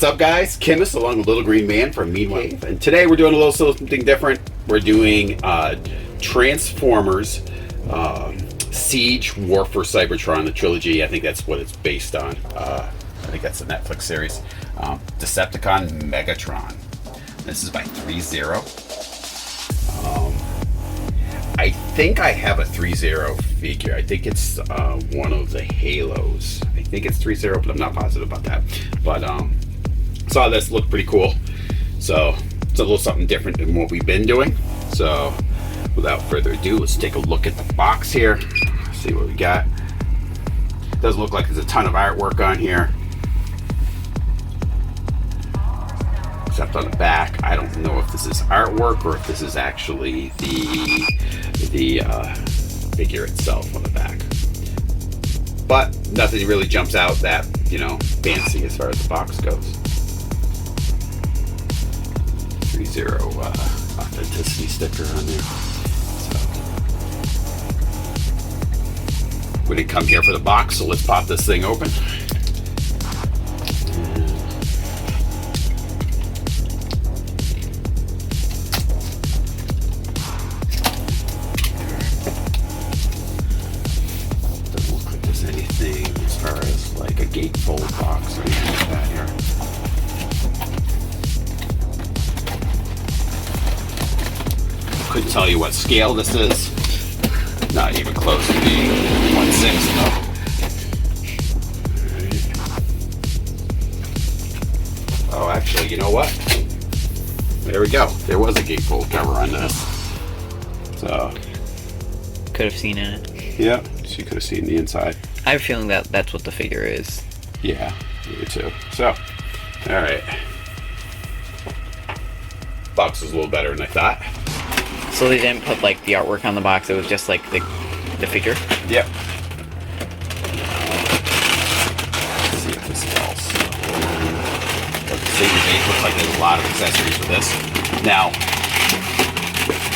What's up, guys? Chemist along with Little Green Man from Mean Wave, and today we're doing a little something different. We're doing Transformers Siege War for Cybertron, the trilogy. I think that's what it's based on. I think that's a Netflix series. Decepticon Megatron. This is by Threezero. I think I have a Threezero figure. I think it's one of the Halos. I think it's Threezero, but I'm not positive about that. But saw this looked pretty cool. So it's a little something different than what we've been doing. So without further ado, let's take a look at the box here. See what we got. It does look like there's a ton of artwork on here. Except on the back, I don't know if this is artwork or if this is actually the figure itself on the back. But nothing really jumps out that, you know, fancy as far as the box goes. Threezero authenticity sticker on there. So we didn't come here for the box, so let's pop this thing open. Anything as far as like a gatefold box or anything like that here. Couldn't tell you what scale this is. Not even close to being 1/6 though. Right. Oh, actually, you know what? There we go. There was a gatefold cover on this. So could have seen in it. Yeah, so you could have seen the inside. I have a feeling that that's what the figure is. Yeah, me too. So, alright. Box is a little better than I thought. So they didn't put like the artwork on the box, it was just like the figure? Yep. Let's see if this is all the figure base looks like there's a lot of accessories for this. Now,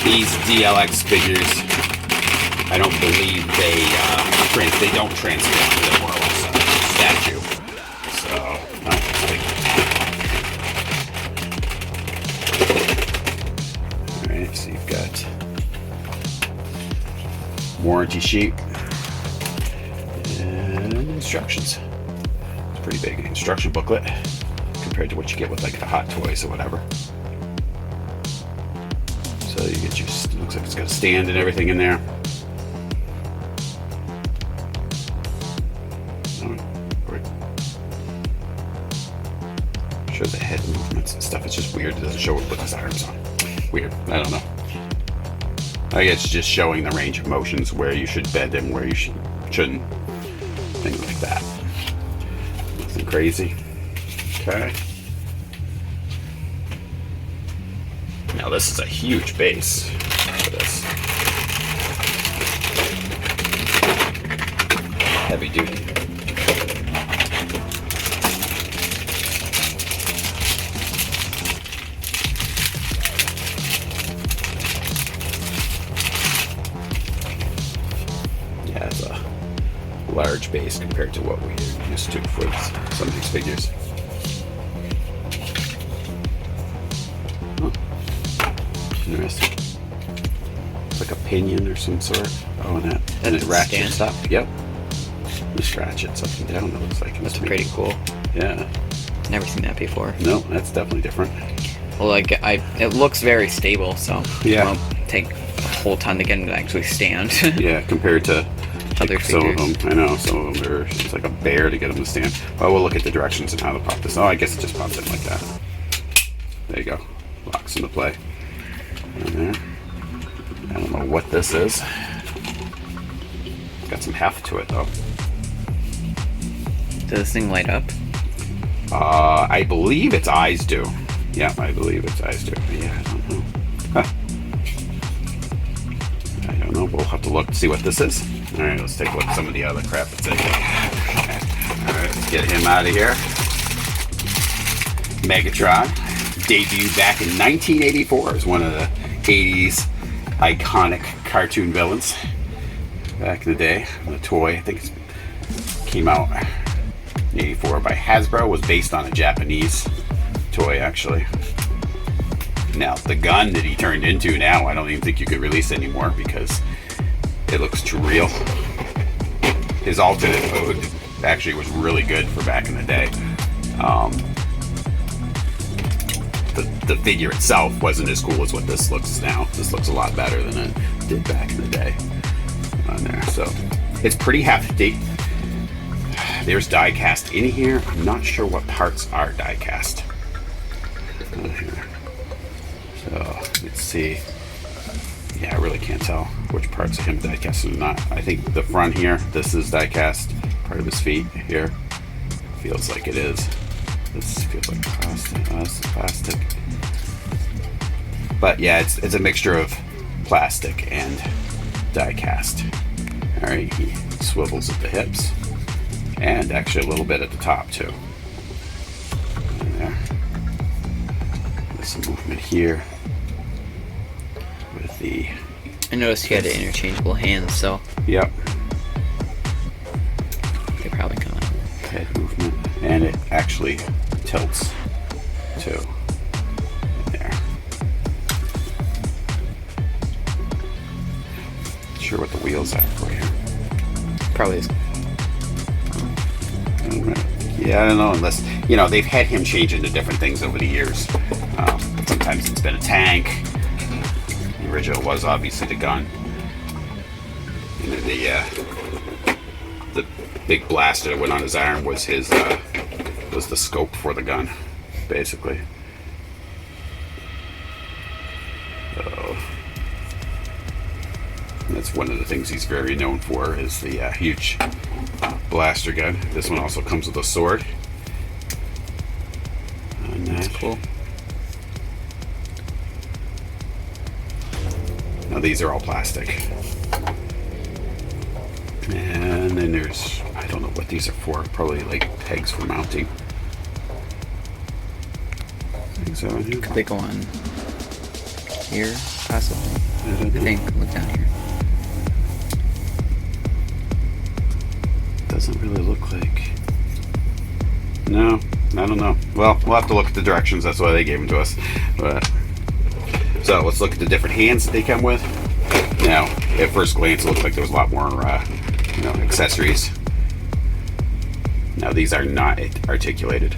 these DLX figures, I don't believe they don't transform. They're more or less a statue. So, alright, so you've got warranty sheet and instructions. It's pretty big instruction booklet compared to what you get with like the Hot Toys or whatever. So you get your, looks like it's got a stand and everything in there. Shows the head movements and stuff. It's just weird. It doesn't show it with his arms on. Weird. I don't know. I guess it's just showing the range of motions, where you should bend and where you shouldn't. Things like that. Nothing crazy. Okay. Now this is a huge base for this. Heavy duty. Yeah, it's a large base compared to what we're used to for some of these figures. Oh, interesting. It's like a pinion or some sort. Oh, and it ratchets up. Yep. Just ratchets up and down. It looks like that's pretty cool. Yeah. Never seen that before. No, that's definitely different. Well, like it looks very stable, so yeah, it won't take a whole ton to get him to actually stand. Yeah, compared to other some figures. of them. I know some of them it's like a bear to get them to stand. Well, we'll look at the directions and how to pop this. Oh, I guess it just pops in like that. There you go. Locks into play. And there. I don't know what this is. Got some heft to it though. Does this thing light up? I believe its eyes do. Yeah, I believe its eyes do. But yeah, I don't know. Huh. I don't know. We'll have to look to see what this is. Alright, let's take a look at some of the other crap that's in here. Alright, let's get him out of here. Megatron. Debuted back in 1984 as one of the 80s iconic cartoon villains. Back in the day, the toy, I think it came out 1984 by Hasbro. Was based on a Japanese toy, actually. Now, the gun that he turned into now, I don't even think you could release anymore because it looks too real. His alternate mode actually was really good for back in the day. The figure itself wasn't as cool as what this looks now. This looks a lot better than it did back in the day on there. So it's pretty hefty. There's die cast in here. I'm not sure what parts are die cast. So let's see. Yeah, I really can't tell which parts of him die cast or not. I think the front here, this is die cast. Part of his feet here feels like it is. This feels like plastic. Oh, this is plastic. But yeah, it's a mixture of plastic and die cast. All right, he swivels at the hips and actually a little bit at the top too. And there. There's some movement here with the. I noticed he had interchangeable hands, so. Yep. They probably come out. Head movement, and it actually tilts too. There. Not sure what the wheels are for you. Probably is. Yeah, I don't know, unless, you know, they've had him change into different things over the years. Sometimes it's been a tank. The original was obviously the gun. And then the big blaster that went on his arm was his, was the scope for the gun, basically. So, that's one of the things he's very known for, is the huge blaster gun. This one also comes with a sword. And that's cool. Now these are all plastic. And then there's, I don't know what these are for, probably like pegs for mounting. So Could they go on here, possibly? I think, look down here. Doesn't really look like. No, I don't know. Well, we'll have to look at the directions. That's why they gave them to us. But so let's look at the different hands that they come with. Now, at first glance, it looks like there was a lot more, accessories. Now these are not articulated,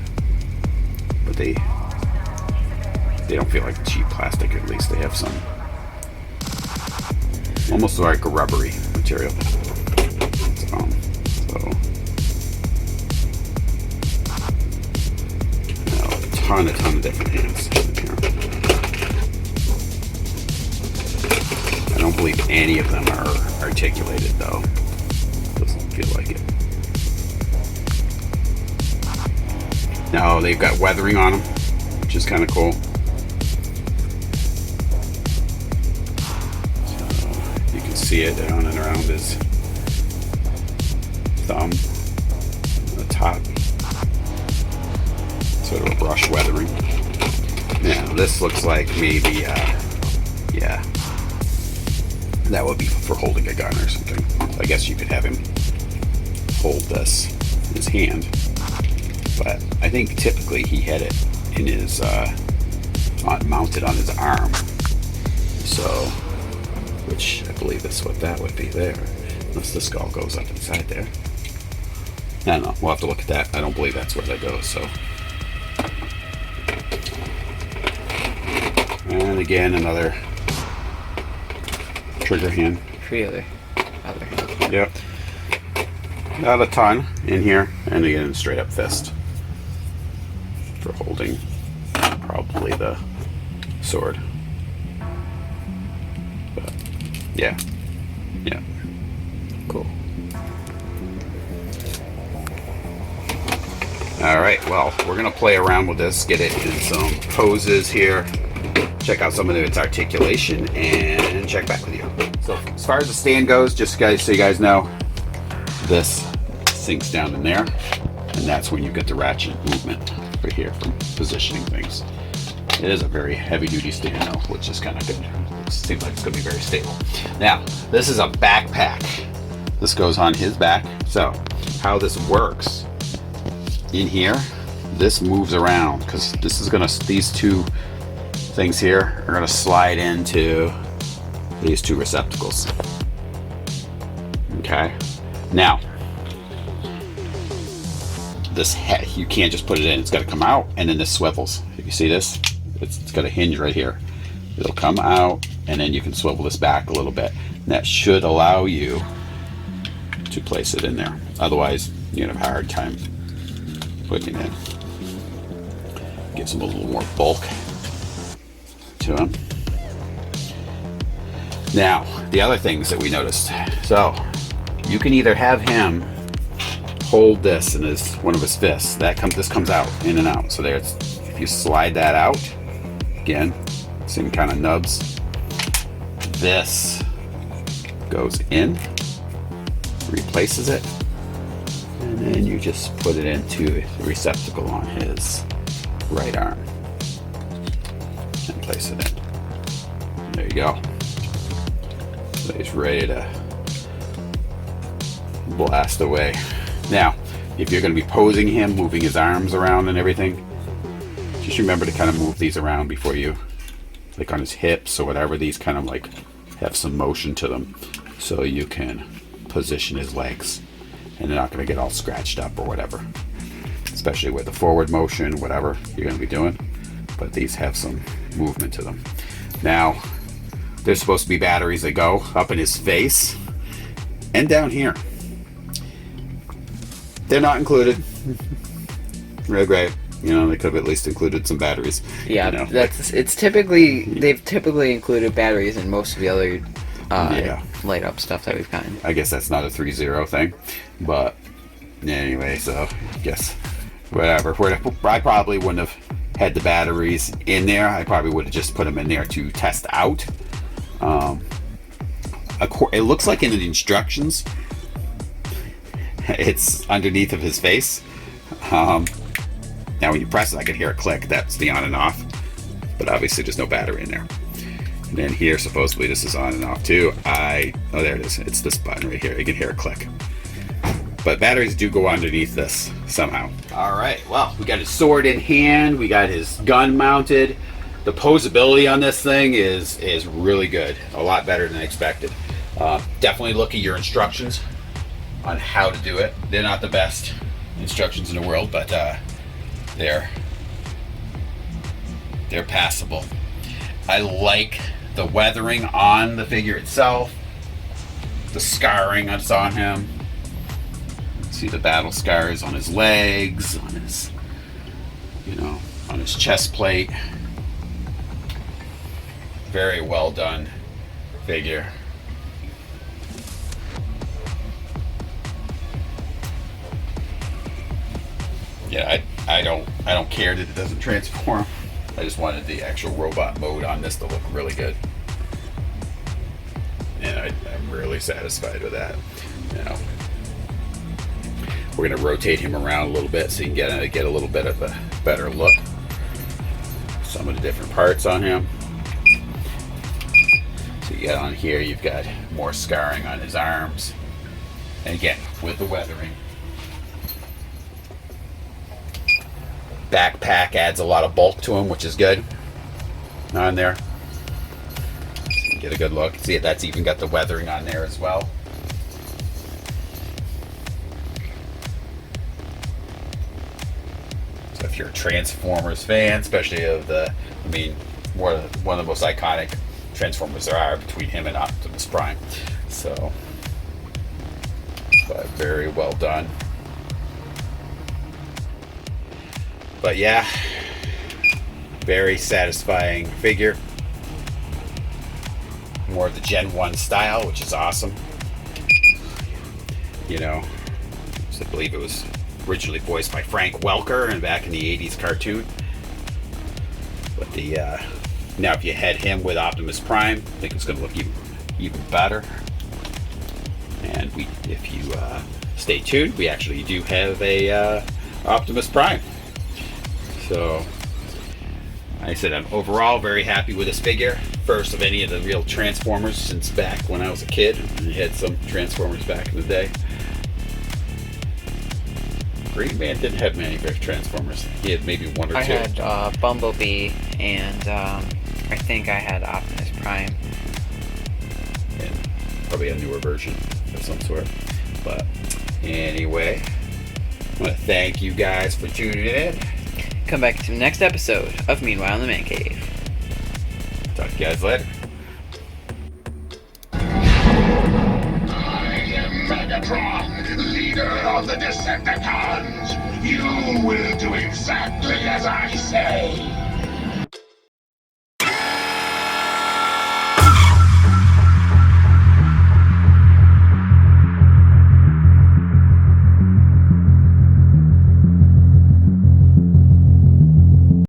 but they don't feel like cheap plastic. At least they have some, almost like a rubbery material. A ton of different hands here. I don't believe any of them are articulated though. Doesn't feel like it. Now they've got weathering on them, which is kind of cool. So you can see it on and around his thumb, on the top. Sort of a brush weathering. Now this looks like maybe, yeah, that would be for holding a gun or something. I guess you could have him hold this in his hand, but I think typically he had it in his, mounted on his arm. So, which I believe is what that would be there, unless the skull goes up inside there. I don't know. We'll have to look at that. I don't believe that's where that goes. So. And again, another trigger hand. Three other hand. Yep. Not a ton in here. And again, straight up fist for holding probably the sword. But yeah. Yeah. Cool. All right, well, we're gonna play around with this, get it in some poses here, check out some of its articulation, and check back with you. So as far as the stand goes, just guys, so you guys know, this sinks down in there, and that's when you get the ratchet movement right here from positioning things. It is a very heavy-duty stand though, which is kind of good. It seems like it's gonna be very stable. Now, this is a backpack. This goes on his back. So how this works in here, this moves around because this is gonna, these two things here are gonna slide into these two receptacles. Okay, now this head, you can't just put it in, it's got to come out, and then this swivels. If you see this, it's got a hinge right here. It'll come out, and then you can swivel this back a little bit, and that should allow you to place it in there. Otherwise you're gonna have a hard time putting it in. Gives them a little more bulk to them. Now the other things that we noticed, so you can either have him hold this in one of his fists. This comes out, in and out. So there, if you slide that out, again, same kind of nubs. This goes in, replaces it, and then you just put it into the receptacle on his right arm and place it in. There you go. So he's ready to blast away. Now, if you're going to be posing him, moving his arms around and everything, just remember to kind of move these around before you, like on his hips or whatever, these kind of like have some motion to them so you can position his legs and they're not going to get all scratched up or whatever, especially with the forward motion, whatever you're going to be doing. But these have some movement to them. Now, there's supposed to be batteries that go up in his face and down here. They're not included. Real great. You know, they could have at least included some batteries. Yeah, you know, it's typically, they've typically included batteries in most of the other light up stuff that we've gotten. I guess that's not a Threezero thing, but anyway, so I guess whatever. I probably wouldn't have had the batteries in there. I probably would have just put them in there to test out. It looks like in the instructions, it's underneath of his face. Now when you press it, I can hear a click. That's the on and off, but obviously there's no battery in there. And then here, supposedly this is on and off too. Oh, there it is. It's this button right here. You can hear a click. But batteries do go underneath this somehow. All right, well, we got his sword in hand. We got his gun mounted. The posability on this thing is really good. A lot better than I expected. Definitely look at your instructions on how to do it. They're not the best instructions in the world, but they're passable. I like the weathering on the figure itself, the scarring that's on him. See the battle scars on his legs, on his, on his chest plate. Very well done figure. Yeah, I don't care that it doesn't transform. I just wanted the actual robot mode on this to look really good, and I'm really satisfied with that. We're gonna rotate him around a little bit so you can get a little bit of a better look. Some of the different parts on him. So you got on here, you've got more scarring on his arms, and again with the weathering. Backpack adds a lot of bulk to him, which is good on there. So you can get a good look. See, that's even got the weathering on there as well. So if you're a Transformers fan, especially of one of the most iconic Transformers there are between him and Optimus Prime. So, but very well done. But yeah, very satisfying figure. More of the Gen 1 style, which is awesome. I believe it was originally voiced by Frank Welker and back in the 80s cartoon. But now if you had him with Optimus Prime, I think it's going to look even better. And if you stay tuned, we actually do have a Optimus Prime. So, like I said, I'm overall very happy with this figure. First of any of the real Transformers since back when I was a kid. I had some Transformers back in the day. Green Man didn't have many Transformers. He had maybe one or two. I had Bumblebee, and I think I had Optimus Prime. And probably a newer version of some sort. But anyway, I want to thank you guys for tuning in. Come back to the next episode of Meanwhile in the Man Cave. Talk to you guys later. I am Megatron, leader of the Decepticons. You will do exactly as I say.